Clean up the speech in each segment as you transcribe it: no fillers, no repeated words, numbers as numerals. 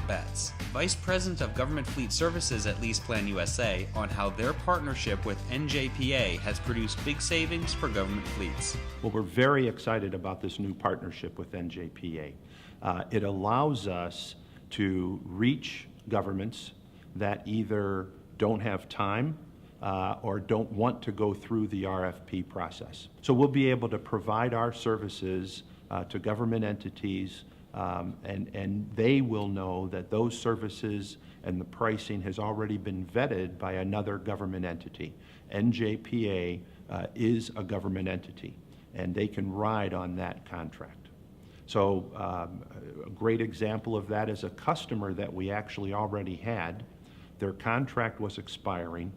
Betz, Vice President of Government Fleet Services at LeasePlan USA, on how their partnership with NJPA has produced big savings for government fleets. Well, we're very excited about this new partnership with NJPA. It allows us to reach governments that either don't have time or don't want to go through the RFP process. So we'll be able to provide our services to government entities, and they will know that those services and the pricing has already been vetted by another government entity. NJPA is a government entity, and they can ride on that contract. So a great example of that is a customer that we actually already had. Their contract was expiring.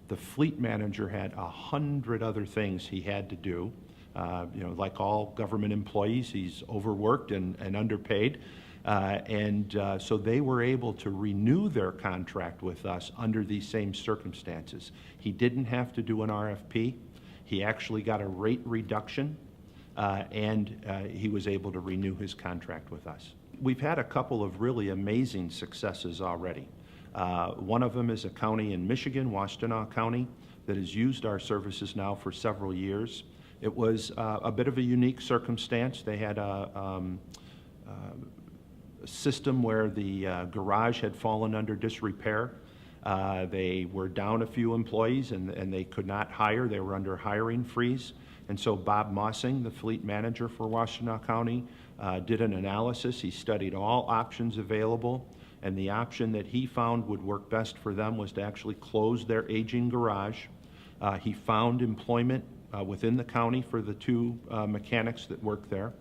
The fleet manager had 100 other things he had to do. Like all government employees, he's overworked and underpaid. So they were able to renew their contract with us under these same circumstances. He didn't have to do an RFP. He actually got a rate reduction, and he was able to renew his contract with us. We've had a couple of really amazing successes already. One of them is a county in Michigan, Washtenaw County, that has used our services now for several years. It was a bit of a unique circumstance. They had a system where the garage had fallen under disrepair. They were down a few employees and they could not hire. They were under hiring freeze. And so Bob Mossing, the fleet manager for Washtenaw County, did an analysis. He studied all options available, and the option that he found would work best for them was to actually close their aging garage. He found employment within the county for the two mechanics that work there,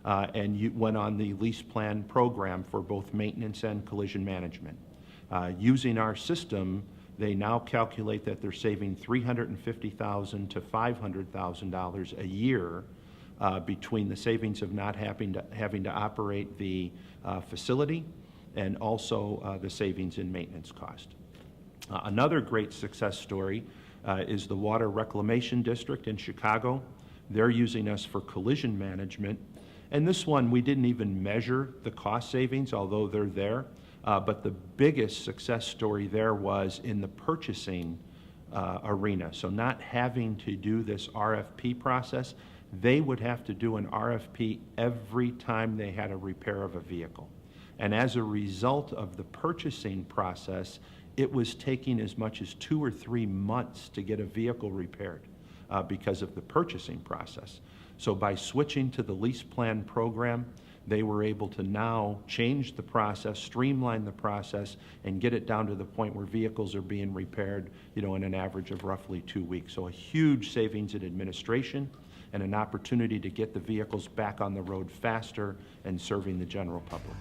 and went on the LeasePlan program for both maintenance and collision management. Using our system, they now calculate that they're saving $350,000 to $500,000 a year between the savings of not having to operate the facility and also the savings in maintenance cost. Another great success story is the Water Reclamation District in Chicago. They're using us for collision management. And this one, we didn't even measure the cost savings, although they're there. But the biggest success story there was in the purchasing arena. So not having to do this RFP process, they would have to do an RFP every time they had a repair of a vehicle. And as a result of the purchasing process, it was taking as much as 2 or 3 months to get a vehicle repaired because of the purchasing process. So by switching to the LeasePlan program, they were able to now change the process, streamline the process, and get it down to the point where vehicles are being repaired, in an average of roughly 2 weeks. So a huge savings in administration and an opportunity to get the vehicles back on the road faster and serving the general public.